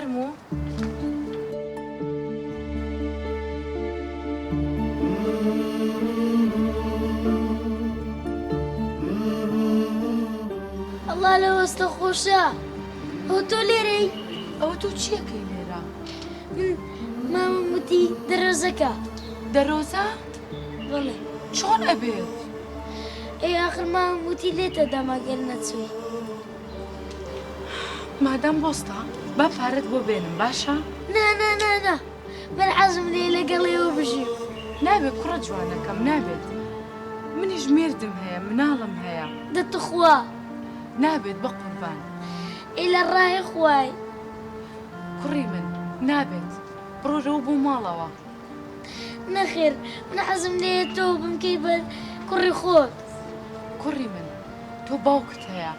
فەرموو. الله لە وەستە خۆشە ئەو تۆ لێرەی؟ ئەوە تۆ چیەکەی لێرە؟ من مامەم وتی دەرۆزەکە. دەرۆزە؟ بەڵێ. چۆن ئەبێت؟ ئەی ئاخر مامەم وتی لێتە دەماگەر نەچوێ. مادام بۆستە با پارەت بۆ بێنم باشە؟ نا من حەزم لێ لەگەڵێەوە بژیم. نابێت کوڕە جوانەکەم نابێت. منیش مێردم هەیە مناڵم هەیە. دەتخوا نابێت بە قوربان. ئەی لە ڕای خوای کوڕی من نابێت بڕۆرەوە بۆ ماڵەوە. نەخێر من حەزم لێیە تۆ بمکەی بە کوڕی خۆت. کوڕی من تۆ باوکت هەیە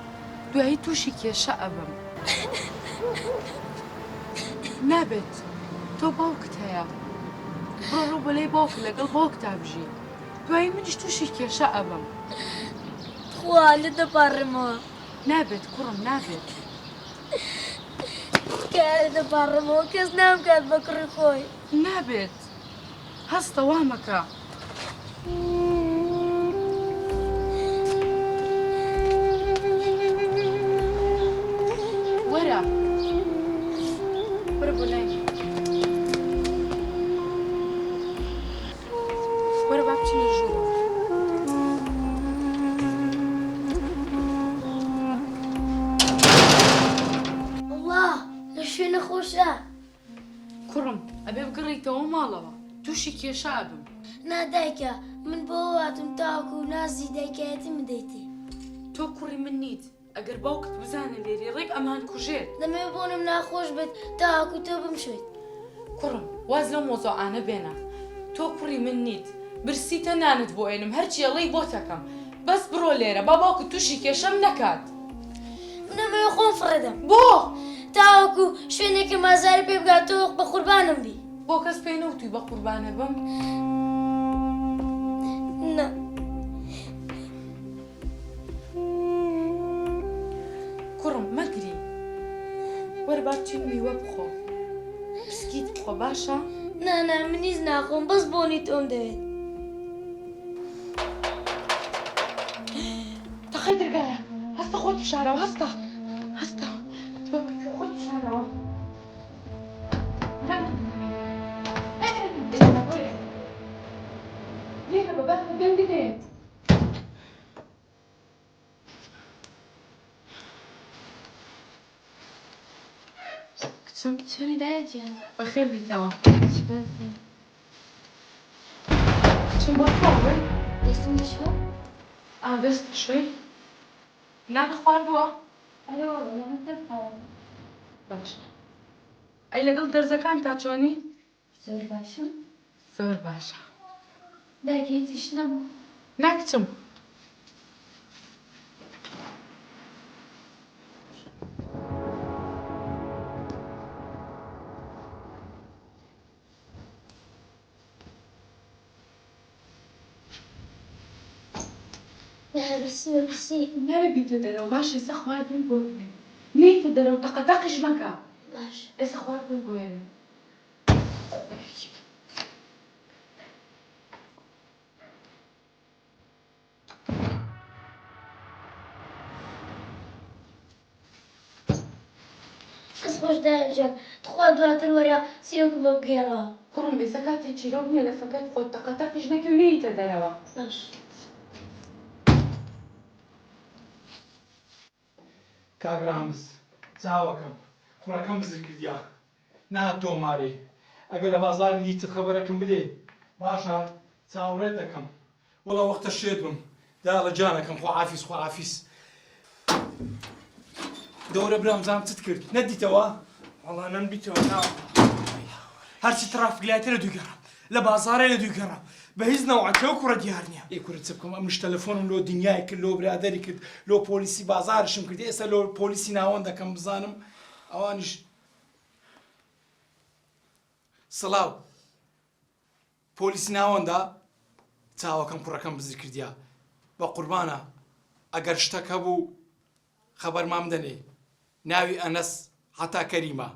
دوایی تووشی کێشە ئەبم. نابێت تۆ باوکت هەیە بڕۆ بەلەی باوک لەگەڵ باوکتا بژی دوایی منیش تووشی کێشە ئەبم. خوا لە دەپارڕمەوە. نابێت کوڕم نابێت. کارە دەپارڕمەوە کەس نامکات بە کوڕی خۆی. نابێت هەستە وامەکە. وەرە وەرە بۆ لای وەرە با بچینە ژوورەوە. الله لە شوێنە خۆشە. کوڕم ئەبێ بگەڕێیتەوە ماڵەوە تووشی کێشە ئەبم. نادایکە من بۆ هاتم تاوەکو و نازی دایکایەتی بدەیتێ. تۆ کوڕی من نیت ئەگەر باوکت بزانە لێری ڕێک ئەمان کوژێت. دەمێ بۆنم ناخۆش بێت تاوەکو تۆ بمشوێت. کوڕم واز لەو مۆزۆعانە بێنە. تۆ کوڕی من نیت برسیتە نانت بۆ ئێنم هەرچی ئەڵێی بۆ تەکەم بەس بڕۆ لێرە با باوکت تووشی کێشەم نەکات. دەمێ خۆم فڕێدەم بۆ تاوەکو شوێنێکە مازاری پێ بگات تۆ بە قوربانم بی. بۆ کەس پێی نەوتووی بە قوربانە بم. نە کوڕم مەگری وەرە با بچین میوە بخۆ بسکیت بخۆ باشە؟ نا منیز ناخۆم بەس بۆنی تۆم دەوێت. تەخەی دەرگایە هەستە خۆت بشارەوە هەستە خۆت بشارەوە. لێرە بەبە بێن بدێت. کچم چۆنی دایەتیان بەخێر بیتەوە. چم بۆ تۆڵێ؟ دەستم بشوە؟ دەست بشوی؟ نان خواردووە؟ باش. ئەی لەگەڵ دەرزەکان تا چۆنی؟ زۆر باشم. زۆر باشە. دایکە هیچیش نەبوو؟ ناکچم. برسی نەوێ بیتە دەرەوە باش ئێستا خواردن بۆ بێ. نیتە دەرەوە تەقەتەقیش مەکە. باش. ئێستا خواردن بۆێنە. کەس خۆش دایەجان تخوا دواتر وەرە سیوەک بۆ بگێڕەوە. کوڕم ئێستا کاتێک چیرۆک نییە لە فەکەت خۆت تەقەتەقیش نەکەی و نیتە دەرەوە. باش. کاگرامز چاوەکەم کوڕەکەم بزر کردیا نات تۆمارێ ئەگەر لە بازار دیتر خەبەرەکەم بدێ باشە چاوەڕێت دەکەم وەڵا وەختە شێت بم دا لە جانەکەم خواحافیز خواحافیز دەورە برام زانم چت کرد نەدیتەوە وەڵا نەمبیتەوە هەرچی ترافیک لایەتە لە دووگەڕام لە بازارە لە دووگەڕام بە هیچ نەوعەتەوە کوڕە دیار نییە ئێ کوڕە چ بکەم ئەمش تەلەفۆنم لۆ دنیای کرد لۆ برادەری کرد لۆ پۆلیسی بازارشم کرد ئێستا لۆ پۆلیسی ناوەند دەکەم بزانم ئەوانیش سڵاو پۆلیسی ناوەندا چاوەکەم کوڕەکەم بزر کردیا بە قوربانە ئەگەر شتەکە بوو خەبەرمام دەنێ ناوی ئەنەس هەتا کەریمە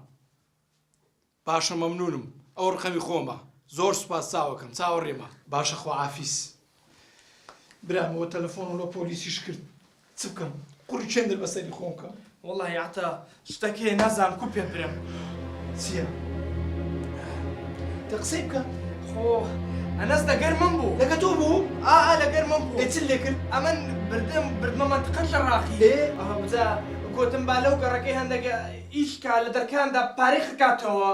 باشە مەمنونم ئەو ڕقەمی خۆمە زۆر سوپاس چاوەکەم چاوەڕێمە باشە خواحافیز برامەوە تەلەفۆن و لە پۆلیسیش کرد چ بکەم قوڕی چێندر بەسەری خۆم کەم وەڵی عتا شتێک هەیە نازانم کو پێ برم چییە تە قسەی بکە خۆ ئەنەس لەگەر من بوو لەگە تۆ بوو لەگەر من بوو چ لێ کرد ئەمن بردمە منتقەن لە ڕاخی بجا گوتم با لەو گەڕەکەی هەندێک ئیشکا لە دەرکاندا پارەی خکاتەوە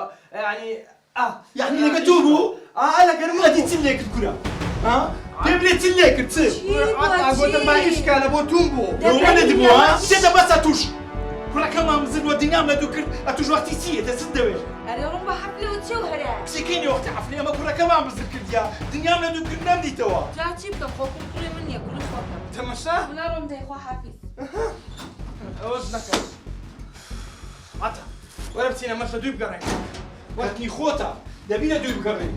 یعنی لەگە تۆ بوو لەگەر من ئەدی چ لێ کرد کورە پێ بڵێ چ لێ کرد چ گوتم با ئیشکا لە بۆ توم بوو لەوە لێ بووە چێتە بەسە توش کوڕەکەمام زردوە دنیام لە دوو کرد ئەتوش وەختی چیە دەست دەوێت ئەرێڕم بە حەفلەوە چێ و هەرە قسەکەی وەختی حەفلێ ئەمە کوڕەکەمان بزر کردیا دنیام لە دوو کرد نەمدیتەوە جا چی بکەم خۆکم کوڕێ من نییە کوڕی خۆکەم تەمەشا وڵارۆم دەیخوا حافیز ئەوەش نەکە عتا وەرە بچینە مەشە دوی بگەڕێن وەرتنی خۆتە دەبی لە دوی بگەڕێن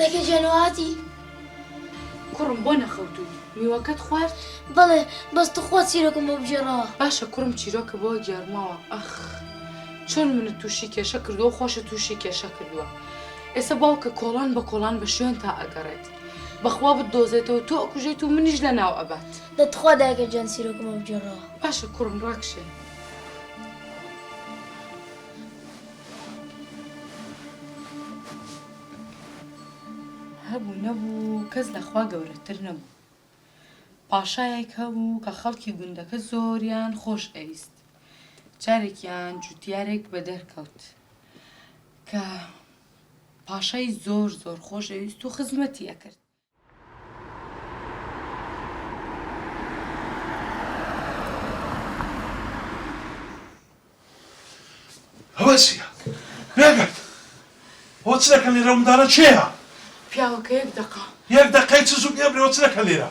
دەکە جەنواتی کوڕم بۆ نەخەوتووی میوەکەت خوارد بەڵێ بەستە خۆ چیرۆکم بۆ بژێڕەوە باشە کوڕم چیرۆکە بۆ گێڕمەوە ئەخ چۆن منت تووشی کێشە کردووە خۆشە تووشی کێشە کردووە ئێستا باوکە کۆڵان بە کۆڵان بە شوێن تا ئەگەڕێت بەخوا بتدۆزێتەوە تۆ ئەکوژێت و منیش لە ناو ئەبات دەتخوا دایکە جان چیرۆکم بۆ بژێڕەوە باشە کوڕم ڕاکشێ هەبوو نەبوو کەس لەخوا گەورەتر نەبوو پاشایەک هەبوو کە خەڵکی گوندەکە زۆریان خۆش ئەویست جارێکیان جوتیارێک بە دەرکەوت کە پاشای زۆر خۆش ئەویست و خزمەتی ئەکرد ئەوە چییە؟ بێگەرد بۆ چ دەکەن لێرە منداڵە چێە؟ پیاوەکە یەک دەقەی چ زوو بێبرێەوە چ دەکەن لێرە؟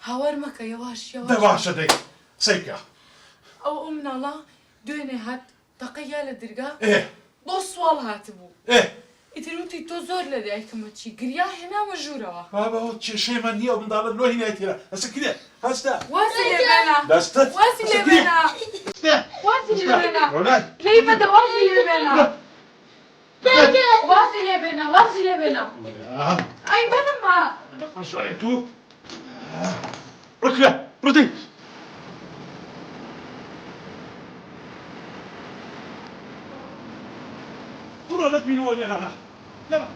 هاوار مەکە یەواش باشە دەی سەیکە ئەو مناڵە دوێنێ هات دەقە یا لە دەرگا ئێ بۆ سوال هاتبوو ئێ ئیتر وتی تۆ زۆر لە دایکمە چی گریا هێناوە ژوورەوە بابەوە کێشەیمە نییە منداڵە لۆهی نایتێرە ئەسە کرێ هەستا واسی لێ بێنە دەستت واسی لێ بێنە واسی لێ بێنە ڕۆنای پێی بەدە واسی لێ بێنە واسی لێ بێنە واسی لێ بێنە ئەی بەنەما ئەسوای تو ڕکرە ڕدەی بڕۆ دەبینەوە لێرە لەمە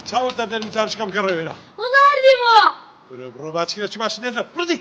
چاوت دەدەن جارشکەم گەڕێوێرە وەڵاردیمەوە بڕۆ باچیرە چی باش نێنە ڕدی